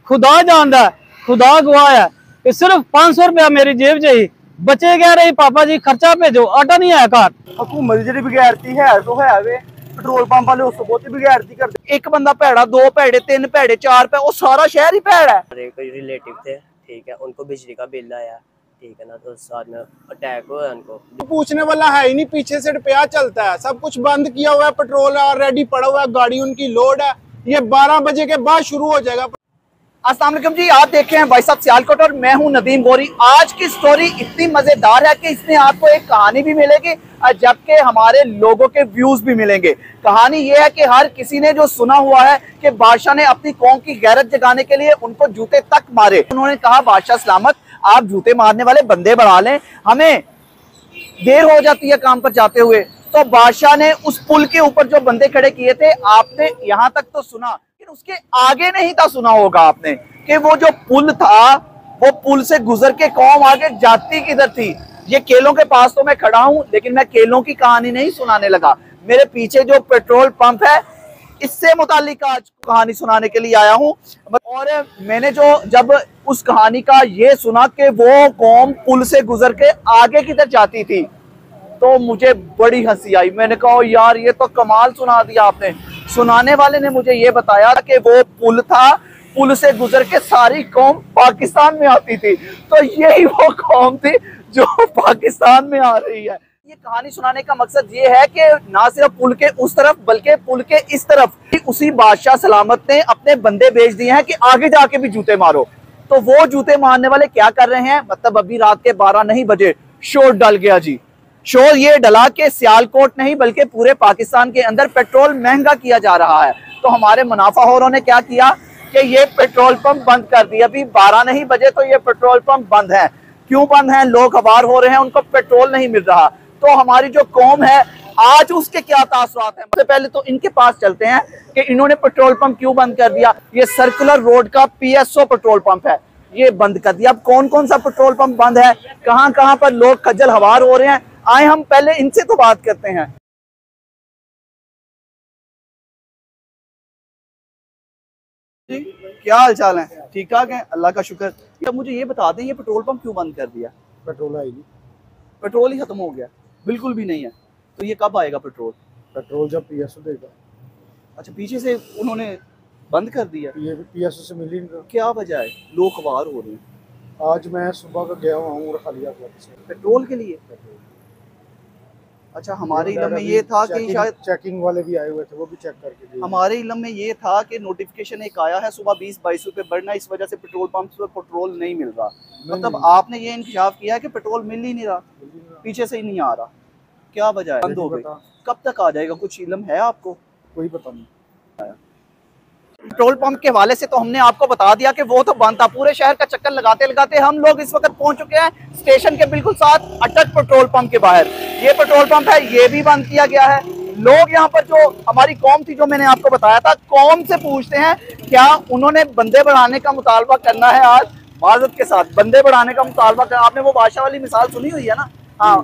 खुदा जानदा है, खुदा गवाह है कि सिर्फ 500 रुपया मेरी जेब चाहिए बचे कह रहे पापा जी खर्चा भेजो, आटा नहीं है घर। हुकूमत जी बगैरती है तो है वे पेट्रोल पंप वाले उसको बहुत बगैरती करते। एक बंदा भैड़ा, दो भैड़े, तीन भैड़े, चार भैड़े, वो सारा शहर ही भैड़ा है। कोई रिलेटिव थे, ठीक है, उनको बिजली का बिल आया, ठीक है ना, तो साथ में अटैक हुआ उनको। पूछने वाला है ही नहीं, पीछे से रुपया चलता है, सब कुछ बंद किया हुआ है, पेट्रोल ऑलरेडी पड़ा हुआ है, गाड़ी उनकी लोड है, ये 12 बजे के बाद शुरू हो जाएगा। अस्सलाम वालेकुम जी, आप देख रहे हैं भाई साहब सियालकोट और मैं हूं नदीम गोरी। आज की स्टोरी इतनी मजेदार है कि इसमें आपको एक कहानी भी मिलेगी जबकि हमारे लोगों के व्यूज भी मिलेंगे। कहानी ये है कि हर किसी ने जो सुना हुआ है कि बादशाह ने अपनी कौम की गैरत जगाने के लिए उनको जूते तक मारे। उन्होंने कहा बादशाह सलामत, आप जूते मारने वाले बंदे बढ़ा लें, हमें देर हो जाती है काम पर जाते हुए। तो बादशाह ने उस पुल के ऊपर जो बंदे खड़े किए थे, आपने यहाँ तक तो सुना, उसके आगे नहीं था सुना होगा आपने कि वो जो पुल था, वो पुल से गुजर के कौम आगे जाती किधर थी। ये केलों के पास तो मैं खड़ा हूं, लेकिन मैं केलों की कहानी नहीं सुनाने लगा। मेरे पीछे जो पेट्रोल पंप है, इससे मुतालिक आज कहानी सुनाने के लिए आया हूं। और मैंने जब उस कहानी का ये सुना कि वो कौम पुल से गुजर के आगे किधर जाती थी, तो मुझे बड़ी हंसी आई। मैंने कहा यार ये तो कमाल सुना दिया आपने। सुनाने वाले ने मुझे ये बताया कि वो पुल था, पुल से गुजर के सारी कौम पाकिस्तान में आती थी। तो यही वो कौम थी जो पाकिस्तान में आ रही है। ये कहानी सुनाने का मकसद ये है कि ना सिर्फ पुल के उस तरफ बल्कि पुल के इस तरफ उसी बादशाह सलामत ने अपने बंदे भेज दिए हैं कि आगे जाके भी जूते मारो। तो वो जूते मारने वाले क्या कर रहे हैं, मतलब अभी रात के 12 नहीं बजे शोर डल गया जी। शोर ये डला के सियालकोट नहीं बल्कि पूरे पाकिस्तान के अंदर पेट्रोल महंगा किया जा रहा है। तो हमारे मुनाफाखोरों ने क्या किया कि ये पेट्रोल पंप बंद कर दिया। अभी 12 नहीं बजे तो ये पेट्रोल पंप बंद है। क्यों बंद है? लोग खबर हो रहे हैं, उनको पेट्रोल नहीं मिल रहा। तो हमारी जो कौम है आज उसके क्या तासुरात हैं, सबसे पहले तो इनके पास चलते हैं कि इन्होंने पेट्रोल पंप क्यों बंद कर दिया। ये सर्कुलर रोड का PSO पेट्रोल पंप है, ये बंद कर दिया। अब कौन कौन सा पेट्रोल पंप बंद है, कहां कहां पर लोग खज्जल हवार हो रहे हैं, आए हम पहले इनसे तो बात करते हैं। जी क्या हाल चाल है? ठीक ठाक है, अल्लाह का शुक्र। अब मुझे ये बता दें ये पेट्रोल पंप क्यों बंद कर दिया? पेट्रोल है ही नहीं, पेट्रोल ही खत्म हो गया, बिल्कुल भी नहीं है। तो ये कब आएगा पेट्रोल? पेट्रोल जब PSO देगा। अच्छा, पीछे से उन्होंने बंद कर दिया? PSO से मिल ही नहीं। क्या वजह है? लोग खबर हो रहे हैं। आज मैं सुबह का गया हुआ हूँ रखालिया पेट्रोल के लिए। अच्छा, हमारे इल्म में ये था कि शायद चेकिंग वाले भी आए हुए थे, वो भी चेक करके दिए। हमारे इल्म में ये था कि नोटिफिकेशन एक आया है सुबह 20-22 रुपए बढ़ना, इस वजह से पेट्रोल पंप पर पेट्रोल नहीं मिल रहा। मतलब आपने ये इंकशाफ किया है कि पेट्रोल मिल ही नहीं रहा, पीछे से ही नहीं आ रहा। क्या वजह है? बंद हो गई। कब तक आ जाएगा, कुछ इल्म है आपको? कोई पता नहीं। पेट्रोल पंप के हवाले से तो हमने आपको बता दिया कि वो तो बंद था। पूरे शहर का चक्कर लगाते लगाते हम लोग इस वक्त पहुंच चुके हैं स्टेशन के बिल्कुल साथ अटक पेट्रोल पंप के बाहर। ये पेट्रोल पंप है, ये भी बंद किया गया है। लोग यहाँ पर जो हमारी कौम थी, जो मैंने आपको बताया था, कौम से पूछते हैं क्या उन्होंने बंदे बढ़ाने का मुतालबा करना है। आज माजरत के साथ बंदे बढ़ाने का मुतालबा करना। आपने वो बादशाह वाली मिसाल सुनी हुई है ना? हाँ,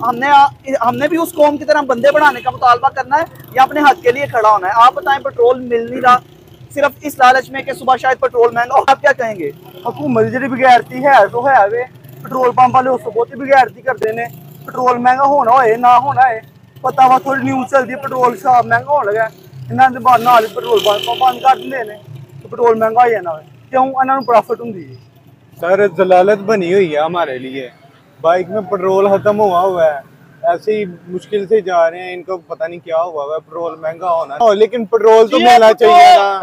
हमने भी उस कौम की तरह बंदे बढ़ाने का मुतालबा करना है या अपने हक के लिए खड़ा होना है? आप बताएं, पेट्रोल मिल नहीं रहा सिर्फ इस लालच में कि सुबह शायद पेट्रोल महंगा हो। आप क्या कहेंगे? हुकूमत जी बगैरती है तो है वे पेट्रोल पंप वाले उसको बहुत बगैरती करते हैं। पेट्रोल महंगा होना हो ना होना है पता वा, थोड़ी न्यूज़ चलती है पेट्रोल शराब महंगा होने लगा, इन्होंने बाद नाल पेट्रोल पंप बंद कर देंगे ने, तो पेट्रोल महंगा हो जाना है। क्यों? इन्होंने प्रॉफिट होंगी है। सर जलालत बनी हुई है हमारे लिए। बाइक में पेट्रोल खत्म हुआ है, ऐसे ही मुश्किल से जा रहे हैं, इनको पता नहीं क्या हुआ है। पेट्रोल महंगा होना, लेकिन पेट्रोल तो मिलना चाहिए ना।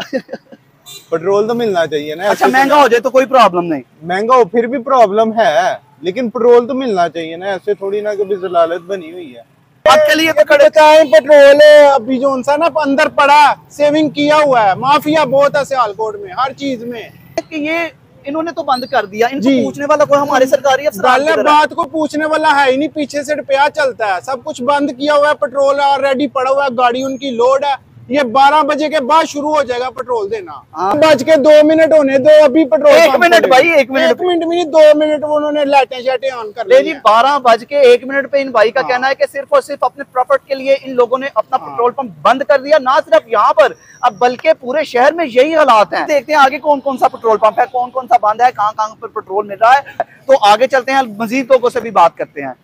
पेट्रोल तो मिलना चाहिए ना। अच्छा, महंगा हो जाए तो कोई प्रॉब्लम नहीं, महंगा हो फिर भी प्रॉब्लम है, लेकिन पेट्रोल तो मिलना चाहिए ना। ऐसे थोड़ी ना कभी जलालत बनी हुई है। आपके लिए तो खड़े चाहे पेट्रोल अभी जो सा ना अंदर पड़ा, सेविंग किया हुआ है। माफिया बहुत है सियालकोट में हर चीज में। कि ये इन्होंने तो बंद कर दिया, इनको पूछने वाला कोई हमारे सरकारी अफसर बात को पूछने वाला है ही नहीं, पीछे से रुपया चलता है, सब कुछ बंद किया हुआ है, पेट्रोल ऑलरेडी पड़ा हुआ है, गाड़ी उनकी लोड है, ये 12 बजे के बाद शुरू हो जाएगा पेट्रोल देना। 1:02 होने दो, अभी पेट्रोल 1 मिनट भाई, 1 मिनट, 1 मिनट भी नहीं, 2 मिनट उन्होंने लाइटें शाइटें ऑन कर ली जी। 12:01 पे इन भाई का कहना है कि सिर्फ और सिर्फ अपने प्रॉफिट के लिए इन लोगों ने अपना पेट्रोल पंप बंद कर दिया। ना सिर्फ यहाँ पर, अब बल्कि पूरे शहर में यही हालात हैं। देखते हैं आगे कौन कौन सा पेट्रोल पंप है, कौन कौन सा बंद है, कहाँ कहाँ पर पेट्रोल मिल रहा है। तो आगे चलते हैं, मजीद लोगों से भी बात करते हैं।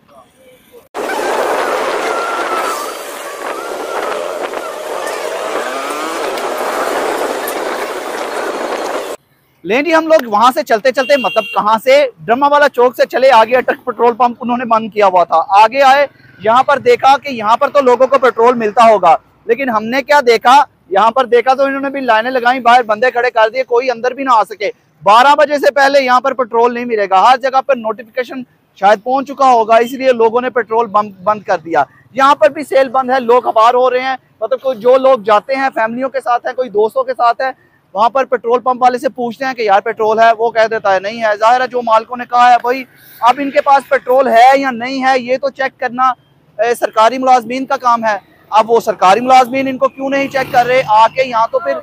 लेकिन जी हम लोग वहां से चलते चलते, मतलब कहाँ से, ड्रमा वाला चौक से चले आगे, अटक पेट्रोल पंप उन्होंने बंद किया हुआ था। आगे आए, यहाँ पर देखा कि यहाँ पर तो लोगों को पेट्रोल मिलता होगा, लेकिन हमने क्या देखा, यहाँ पर देखा तो इन्होंने भी लाइनें लगाई, बाहर बंदे खड़े कर दिए, कोई अंदर भी ना आ सके। 12 बजे से पहले यहाँ पर पेट्रोल नहीं मिलेगा। हर जगह पर नोटिफिकेशन शायद पहुंच चुका होगा, इसलिए लोगों ने पेट्रोल बंद कर दिया। यहाँ पर भी सेल बंद है, लोग खबार हो रहे हैं, मतलब कोई जो लोग जाते हैं फैमिलियों के साथ है, कोई दोस्तों के साथ है, वहां पर पेट्रोल पंप वाले से पूछते हैं कि यार पेट्रोल है, वो कह देता है नहीं है। जाहिर है जो मालिकों ने कहा है भाई, अब इनके पास पेट्रोल है या नहीं है ये तो चेक करना सरकारी मुलाजमीन का काम है। अब वो सरकारी मुलाजमीन इनको क्यों नहीं चेक कर रहे आके यहाँ। तो फिर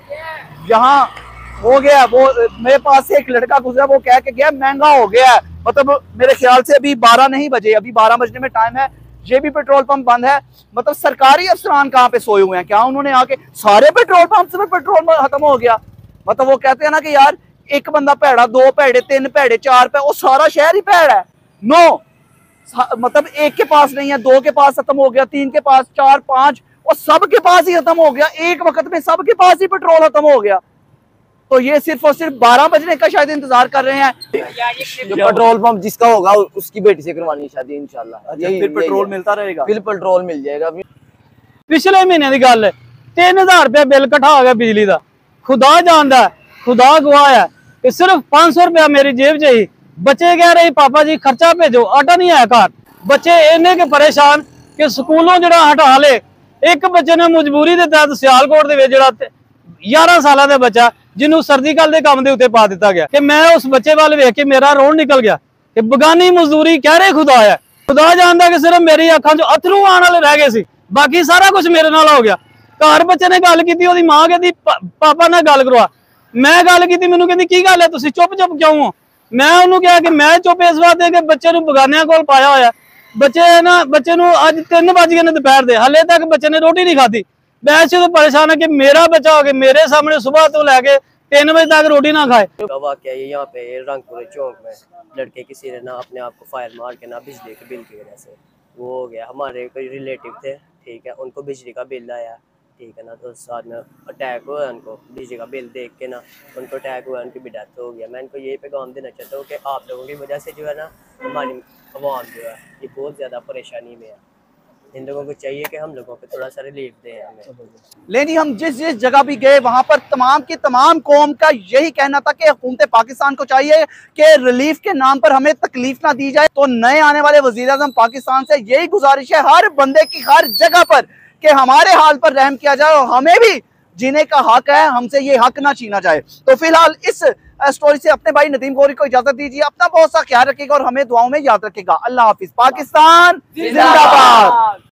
यहाँ हो गया, वो मेरे पास से एक लड़का गुजरा, वो कह के गया महंगा हो गया है, मतलब मेरे ख्याल से अभी 12 नहीं बजे, अभी 12 बजने में टाइम है, ये भी पेट्रोल पंप बंद है। मतलब सरकारी अफसरान कहाँ पे सोए हुए हैं, क्या उन्होंने आके सारे पेट्रोल पंप से पेट्रोल खत्म हो गया। मतलब वो कहते हैं ना कि यार एक बंदा भैड़ा, 2 भैड़े, 3 भैड़े, 4 पे, वो सारा शहर ही भैड़ा है। नो, मतलब एक के पास नहीं है, 2 के पास खत्म हो गया, 3 के पास, 4, 5, और सबके पास ही खत्म हो गया एक वक्त में, सबके पास ही पेट्रोल खत्म हो गया। तो ये सिर्फ और सिर्फ 12 बजने का शायद इंतजार कर रहे हैं। जो पेट्रोल पंप जिसका होगा उसकी बेटी से करवानी है शादी इंशाल्लाह। फिर पेट्रोल मिलता रहेगा, फिर पेट्रोल मिल जाएगा। पिछले महीने की गल है, 3000 रुपया बिल इकट्ठा हो गया बिजली का। खुदा जानता है, खुदा गवाह है कि सिर्फ 500 रुपया मेरी जेब च ही। बच्चे कह रहे पापा जी खर्चा भेजो, आटा नहीं है घर। बच्चे इन्ने के परेशान कि स्कूलों जरा हटा ले। एक बच्चे ने मजबूरी के तहत सियालकोट के 11 साल का बच्चा जिन्होंने सर्दी काल के काम के उत्ते पा दिता गया, कि मैं उस बच्चे वाल वेख के मेरा रोन निकल गया कि बगानी मजदूरी कह रहे खुदा है। खुदा जानता कि सिर्फ मेरी अखां चो अथरू आने वाले रह गए सी, बाकी सारा कुछ मेरे नाल हो गया। घर बच्चे ने गल की, ओदी मां कहती पापा ने गल करवा। मैं गल की, मैनू कहती की गल है, तुसीं चुप चुप क्यों हो। मैं उन्होंने कहा कि मैं चुप इस वास्ते कि बच्चे नूं बगानियां कोल पाया होया। बच्चे नूं अज 3 बज गए ने दोपहर दे, हले तक बच्चे ने रोटी नहीं खाधी। मैं इस तो परेशान है कि मेरा बच्चा हो के मेरे सामने सुबह तो लैके 3 बजे तक रोटी ना खाए। वाकया ये यहाँ पे रंगपुर चौक में लड़के किसी ने ना अपने आप को फायर मार के ना बिजली के बिल की वजह से वो हो गया। हमारे कोई रिलेटिव थे, ठीक है, उनको बिजली का बिल आया, ठीक है ना, तो साथ में अटैक हुआ, उनको बिजली का बिल देख के ना उनको अटैक हुआ, उनकी भी डेथ हो गया। मैं इनको यही पैगाम देना चाहता हूँ कि आप लोगों की वजह से जो है ना हमारी आवाम जो है ये बहुत ज़्यादा परेशानी में है। इन लोगों को चाहिए कि हम लोगों को थोड़ा सा रिलीफ दें हमें। लेकिन हम जिस जिस जगह भी गए वहां पर तमाम की तमाम कौम का यही कहना था कि हुकूमत पाकिस्तान को चाहिए कि रिलीफ के नाम पर हमें तकलीफ ना दी जाए। तो नए आने वाले वज़ीर-ए-आज़म पाकिस्तान से यही गुजारिश है हर बंदे की हर जगह पर कि हमारे हाल पर रहम किया जाए और हमें भी जीने का हक है, हमसे ये हक ना छीना जाए। तो फिलहाल इस स्टोरी से अपने भाई नदीम गौरी को इजाजत दीजिए। अपना बहुत सा ख्याल रखिएगा और हमें दुआओं में याद रखिएगा। अल्लाह हाफिज। पाकिस्तान जिंदाबाद।